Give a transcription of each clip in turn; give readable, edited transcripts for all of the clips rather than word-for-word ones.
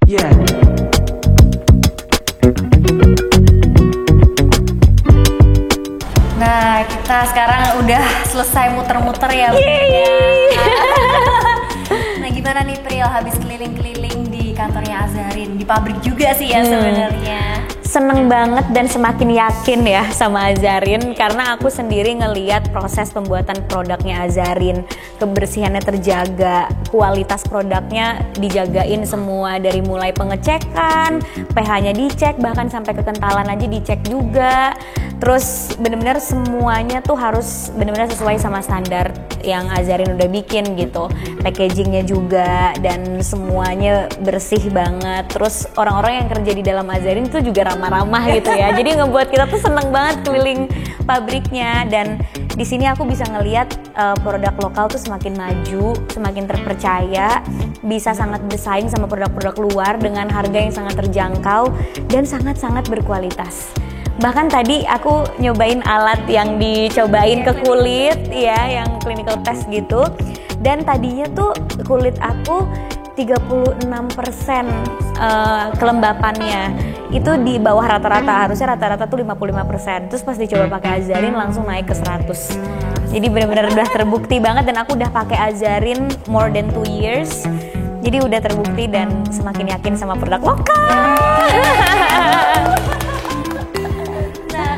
Yeah. Nah, kita sekarang udah selesai muter-muter ya. Nah, gimana nih Pril habis keliling-keliling di kantornya Azarin? Di pabrik juga sih ya sebenarnya. Seneng banget dan semakin yakin ya sama Azarin karena aku sendiri ngeliat proses pembuatan produknya Azarin, kebersihannya terjaga, kualitas produknya dijagain semua dari mulai pengecekan, pH-nya dicek, bahkan sampai kekentalan aja dicek juga. Terus bener-bener semuanya tuh harus bener-bener sesuai sama standar yang Azarin udah bikin gitu. Packagingnya juga dan semuanya bersih banget. Terus orang-orang yang kerja di dalam Azarin tuh juga ramah-ramah gitu ya. Jadi ngebuat kita tuh seneng banget keliling pabriknya. Dan di sini aku bisa ngelihat produk lokal tuh semakin maju, semakin terpercaya, bisa sangat bersaing sama produk-produk luar dengan harga yang sangat terjangkau dan sangat-sangat berkualitas. Bahkan tadi aku nyobain alat yang dicobain ke kulit ya, yang clinical test gitu. Dan tadinya tuh kulit aku 36% kelembapannya. Itu di bawah rata-rata, harusnya rata-rata tuh 55%. Terus pas dicoba pakai Azarin langsung naik ke 100. Jadi benar-benar udah terbukti banget dan aku udah pakai Azarin more than 2 years. Jadi udah terbukti dan semakin yakin sama produk lokal.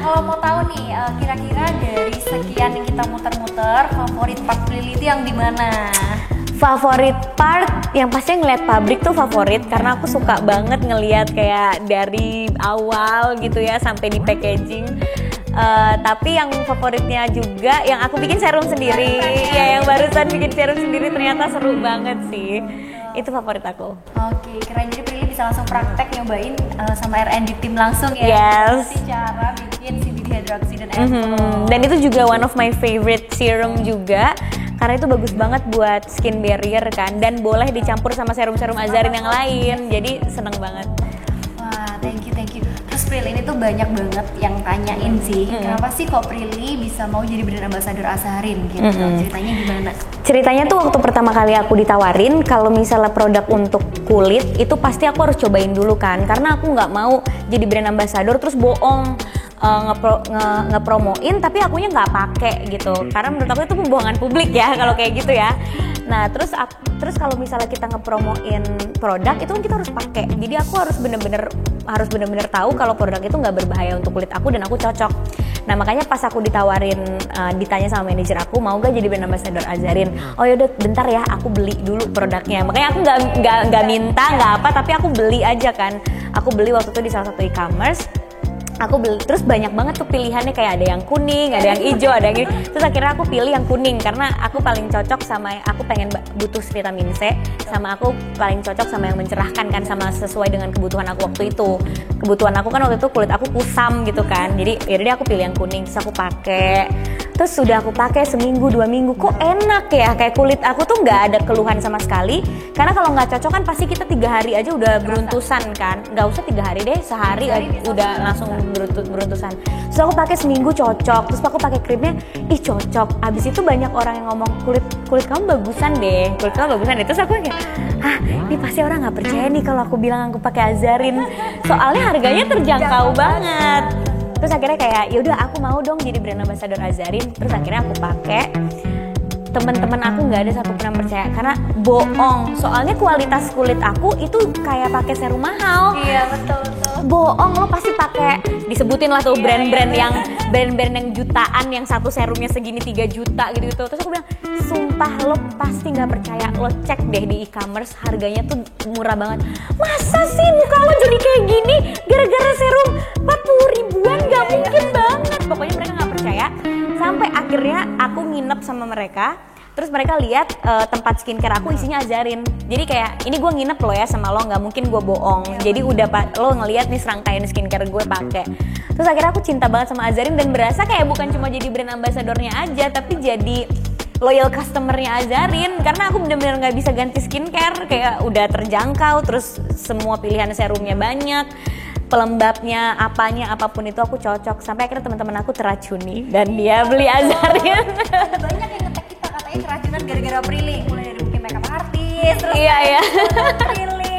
Kalau mau tahu nih, kira-kira dari sekian yang kita muter-muter, favorit part Pril itu yang di mana? Favorit part yang pasti ngeliat pabrik tuh favorit karena aku suka banget ngeliat kayak dari awal gitu ya sampai di packaging. Tapi yang favoritnya juga yang aku bikin serum sendiri, ya yang barusan bikin serum sendiri ternyata seru banget sih. Itu favorit aku. Oke, keren. Jadi Prilly bisa langsung praktek nyobain sama R&D tim langsung ya. Yes. Kasih cara bikin CBD hydroxy dan Dan itu juga one of my favorite serum juga. Karena itu bagus banget buat skin barrier kan. Dan boleh dicampur sama serum-serum Azarin yang lain. Jadi seneng banget. Wah, thank you. Terus Prilly ini tuh banyak banget yang tanyain sih, kenapa sih kok Prilly bisa mau jadi brand ambassador Azarin gitu? Ceritanya gimana? Ceritanya tuh waktu pertama kali aku ditawarin kalau misalnya produk untuk kulit itu pasti aku harus cobain dulu kan, karena aku nggak mau jadi brand ambassador terus bohong ngepromoin tapi akunya nggak pakai gitu, karena menurut aku itu pembohongan publik ya kalau kayak gitu ya. Nah terus kalau misalnya kita ngepromoin produk itu kan kita harus pakai, jadi aku harus bener-bener tahu kalau produk itu nggak berbahaya untuk kulit aku dan aku cocok. Nah makanya pas aku ditanya sama manajer aku mau gak jadi brand ambassador Azarin, oh yaudah bentar ya aku beli dulu produknya. Makanya aku nggak minta nggak apa, tapi aku beli aja kan. Aku beli waktu itu di salah satu e-commerce. Aku beli, terus banyak banget tuh pilihannya, kayak ada yang kuning, ada yang hijau, ada yang ini. Terus akhirnya aku pilih yang kuning karena aku paling cocok sama, aku pengen butuh vitamin C, sama aku paling cocok sama yang mencerahkan kan, sama sesuai dengan kebutuhan aku waktu itu. Kebutuhan aku kan waktu itu kulit aku kusam gitu kan, jadi yaudah aku pilih yang kuning, terus aku pakai. Terus sudah aku pakai seminggu 2 minggu, kok enak ya, kayak kulit aku tuh nggak ada keluhan sama sekali. Karena kalau nggak cocok kan pasti kita 3 hari aja udah beruntusan kan, nggak usah 3 hari deh, sehari udah langsung beruntusan. Terus aku pakai seminggu cocok, terus aku pakai krimnya, ih cocok. Abis itu banyak orang yang ngomong kulit kamu bagusan deh, Terus aku kayak, ini pasti orang nggak percaya nih kalau aku bilang aku pakai Azarin, soalnya harganya terjangkau banget. Terus akhirnya kayak yaudah aku mau dong jadi brand ambassador Azarin. Terus akhirnya aku pakai. Teman-teman aku nggak ada satupun yang percaya karena bohong. Soalnya kualitas kulit aku itu kayak pakai serum mahal. Iya betul. Bohong, lo pasti pakai, disebutin lah tuh brand-brand yang jutaan, yang satu serumnya segini 3 juta gitu. Terus aku bilang, sumpah lo pasti nggak percaya, lo cek deh di e-commerce harganya tuh murah banget. Masa sih muka lo jadi kayak gini gara-gara serum 40 ribuan? Gak mungkin banget. Pokoknya mereka nggak percaya. Sampai akhirnya aku nginep sama mereka. Terus mereka lihat tempat skincare aku isinya Azarin. Jadi kayak ini gue nginep lo ya sama lo, nggak mungkin gue bohong. Jadi udah lo ngelihat nih serangkaian skincare gue pakai. Terus akhirnya aku cinta banget sama Azarin dan berasa kayak bukan cuma jadi brand ambassadornya aja, tapi jadi loyal customernya Azarin. Karena aku bener-bener nggak bisa ganti skincare, kayak udah terjangkau. Terus semua pilihan serumnya banyak, pelembabnya, apapun itu aku cocok. Sampai akhirnya teman-teman aku teracuni dan dia beli Azarin. Banyak yang ngetek kita katanya keracunan gara-gara Prilly, mulai dari bikin makeup artist, terus iya. Prilly,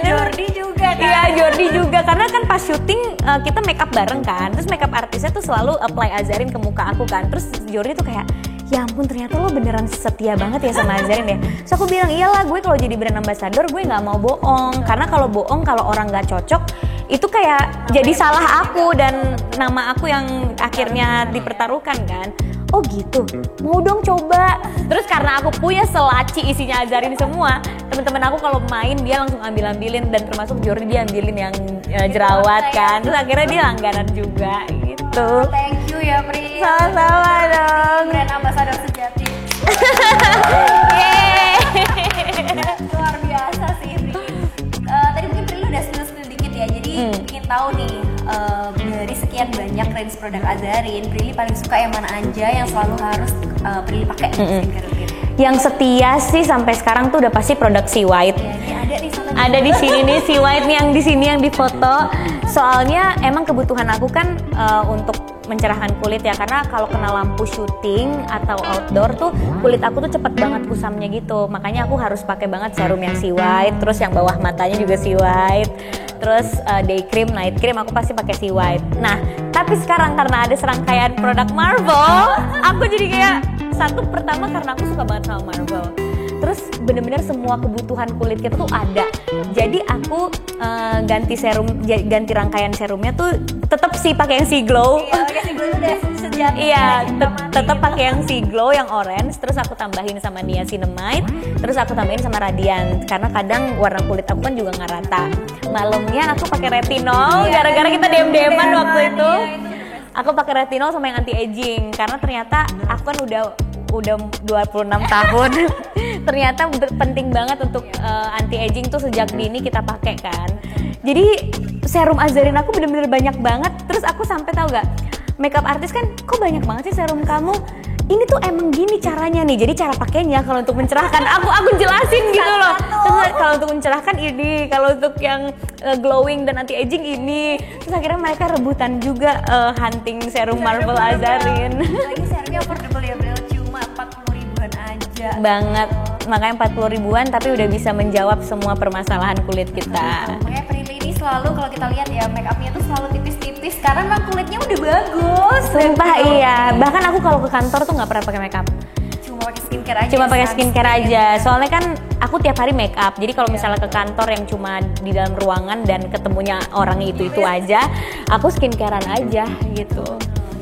Jordi juga kan? Iya, Jordi juga, karena kan pas syuting kita make up bareng kan, terus make up artisnya tuh selalu apply Azarin ke muka aku kan, terus Jordi tuh kayak, ya ampun ternyata lo beneran setia banget ya sama Azarin ya. So aku bilang, iyalah gue kalau jadi brand ambassador gue nggak mau bohong, karena kalau bohong kalau orang nggak cocok itu kayak jadi salah aku dan nama aku yang akhirnya dipertaruhkan kan. Oh gitu, mau dong coba. Terus karena aku punya selaci isinya Azarin semua, teman-teman aku kalau main dia langsung ambilin, dan termasuk Jordi dia ambilin yang jerawat kan. Terus akhirnya dia langganan juga gitu. Thank you ya Pri. Sama-sama dong. Brand ambassador sejati. Luar biasa sih Pri. Tadi mungkin Pri lu udah spill dikit ya. Jadi ingin tahu nih dari sekian banyak range produk Azarin, Prilly paling suka yang mana aja yang selalu harus Prilly pakai skincare routine? Yang setia sih sampai sekarang tuh udah pasti produk Si White. Ya, ini ada di sana. Ada di sini nih Si White nih, yang di sini yang difoto. Soalnya emang kebutuhan aku kan untuk mencerahkan kulit ya, karena kalau kena lampu syuting atau outdoor tuh kulit aku tuh cepet banget kusamnya gitu. Makanya aku harus pakai banget serum yang Si White, terus yang bawah matanya juga Si White, terus day cream, night cream aku pasti pakai Si White. Nah, tapi sekarang karena ada serangkaian produk Marvel, aku jadi kayak pertama karena aku suka banget sama Marvel. Terus bener-bener semua kebutuhan kulit kita tuh ada. Jadi aku ganti rangkaian serumnya tuh tetap sih pakai yang Si Glow. Iya, pakai Si Glow udah sejati. Iya, tetap pakai yang Si Glow yang orange, terus aku tambahin sama niacinamide, terus aku tambahin sama Radiant karena kadang warna kulit aku kan juga nggak rata. Malamnya aku pakai retinol gara-gara kita dem-deman waktu itu. Aku pakai retinol sama yang anti aging karena ternyata aku kan udah 26 tahun. Ternyata penting banget untuk anti aging tuh sejak dini kita pakai kan. Jadi serum Azarin aku bener-bener banyak banget. Terus aku sampai tahu gak, makeup artist kan kok banyak banget sih serum kamu. Ini tuh emang gini caranya nih. Jadi cara pakainya kalau untuk mencerahkan aku jelasin gitu loh. Terus kalau untuk mencerahkan ini, kalau untuk yang glowing dan anti aging ini. Terus akhirnya mereka rebutan juga hunting serum Marvel Azarin. Lagi serumnya affordable ya Bril, cuma 40 ribuan aja. Banget, makanya 40 ribuan tapi udah bisa menjawab semua permasalahan kulit kita. Makanya Prilly ini selalu kalau kita lihat ya make upnya tuh selalu tipis-tipis karena memang kulitnya udah bagus. Sumpah iya, bahkan aku kalau ke kantor tuh nggak pernah pakai make up. Cuma pakai skincare aja. Cuma pakai skincare aja. Soalnya kan aku tiap hari make up. Jadi kalau misalnya ke kantor yang cuma di dalam ruangan dan ketemunya orang itu aja, aku skincarean aja gitu.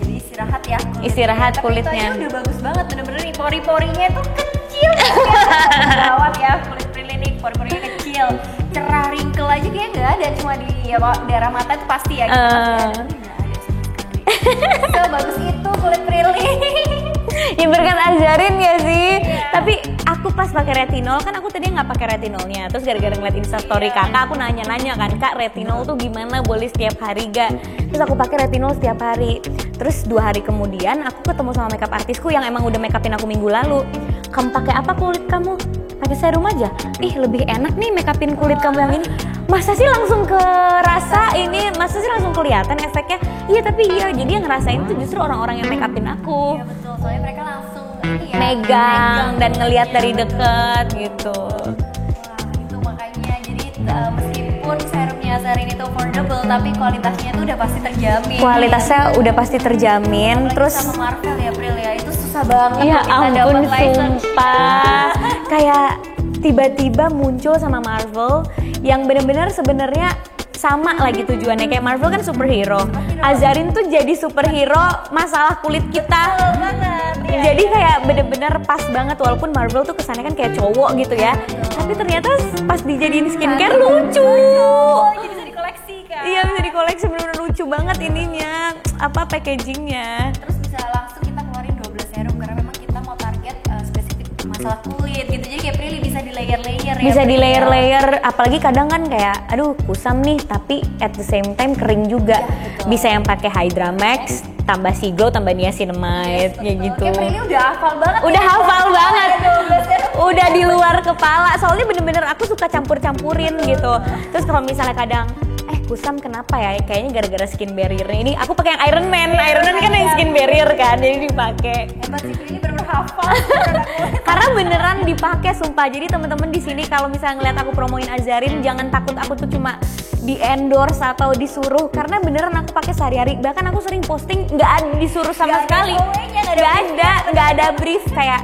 Jadi istirahat ya. Istirahat Tapi kulitnya. itu aja udah bagus banget, bener-bener nih pori-porinya tuh kecil. Gawat ya kulit Prilly nih, pori-porinya kecil. Cerah, wrinkle aja kayaknya nggak ada, cuma di daerah mata itu pasti ya. Gitu. Nggak ada sama sekali. So bagus itu kulit Prilly. Ya berkat Azarin ya sih. Tapi aku pas pakai retinol kan aku tadi nggak pakai retinolnya. Terus gara-gara ngeliat instastory kakak, aku nanya-nanya kan, Kak retinol tuh gimana, boleh setiap hari gak? Terus aku pakai retinol setiap hari. Terus 2 hari kemudian aku ketemu sama makeup artisku yang emang udah make upin aku minggu lalu. Kamu pakai apa kulit kamu? Pakai serum aja. Ih lebih enak nih make upin kulit kamu yang ini. Masa sih langsung kerasa ini? Masa sih langsung kelihatan efeknya? Iya tapi iya. Jadi yang ngerasain tuh justru orang-orang yang make upin aku. Iya betul, soalnya mereka langsung ini ya, megang dan ngelihat dari deket gitu. Wah itu makanya jadi meskipun serumnya Azarin itu affordable tapi kualitasnya tuh udah pasti terjamin. Kualitasnya udah pasti terjamin. Apalagi Terus sama Marvel ya Pril ya, itu susah banget ya kita ampun dapat license. sumpah. Kayak tiba-tiba muncul sama Marvel yang bener-bener sebenarnya sama lagi tujuannya. Kayak Marvel kan superhero, Azarin tuh jadi superhero masalah kulit kita. Jadi kayak bener-bener pas banget, walaupun Marvel tuh kesannya kan kayak cowok gitu ya, tapi ternyata pas dijadiin skincare lucu. Jadi bisa dikoleksi kan. Iya bisa dikoleksi, bener-bener lucu banget ininya, apa packagingnya. Terus bisa langsung kita keluarin 12 serum karena memang kita mau target spesifik masalah kulit gitu. Jadi kayak Prilly bisa di layer-layer ya. Bisa di Prilly. layer-layer, apalagi kadang kan kayak aduh kusam nih tapi at the same time kering juga. Bisa yang pakai Hydra Max, tambah Si Glow, tambah niacinamide kayak gitu. Kayak Prilly udah hafal banget. Udah ya. hafal banget. Ada 12 serum. Udah di luar kepala. Soalnya bener-bener aku suka campur-campurin gitu. Terus kalau misalnya kadang kusam kenapa ya? Kayaknya gara-gara skin barrier ini. Aku pakai yang Iron Man. Iron Man kan yang skin barrier kan, jadi dipakai. Hebat sih Prilly, bener-bener hafal produk kulit. Karena beneran dipakai sumpah. Jadi temen-temen di sini kalau misalnya ngeliat aku promoin Azarin, jangan takut aku tuh cuma di endorse atau disuruh, karena beneran aku pakai sehari-hari. Bahkan aku sering posting nggak ada disuruh sama sekali. Nggak ada brief kayak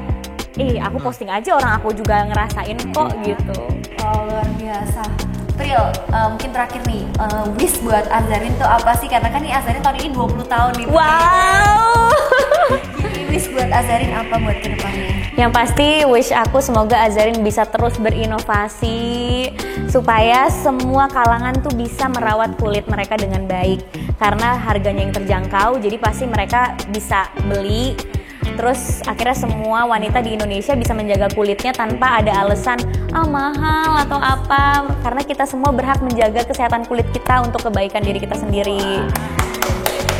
aku posting aja, orang aku juga ngerasain kok gitu. Oh, luar biasa. Pril, mungkin terakhir nih, wish buat Azarin tuh apa sih? Karena kan nih Azarin tahun ini 20 tahun nih. Wow. Jadi wish buat Azarin apa buat kedepannya? Yang pasti wish aku semoga Azarin bisa terus berinovasi supaya semua kalangan tuh bisa merawat kulit mereka dengan baik. Karena harganya yang terjangkau, jadi pasti mereka bisa beli. Terus akhirnya semua wanita di Indonesia bisa menjaga kulitnya tanpa ada alasan mahal atau apa, karena kita semua berhak menjaga kesehatan kulit kita untuk kebaikan diri kita sendiri.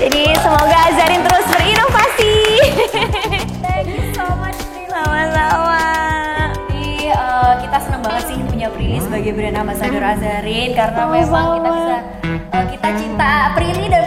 Jadi semoga Azarin terus berinovasi. Thank you so much, Prilly. Sama-sama. Jadi kita senang banget sih punya Prilly sebagai brand ambassador Azarin, karena memang kita bisa kita cinta Prilly dan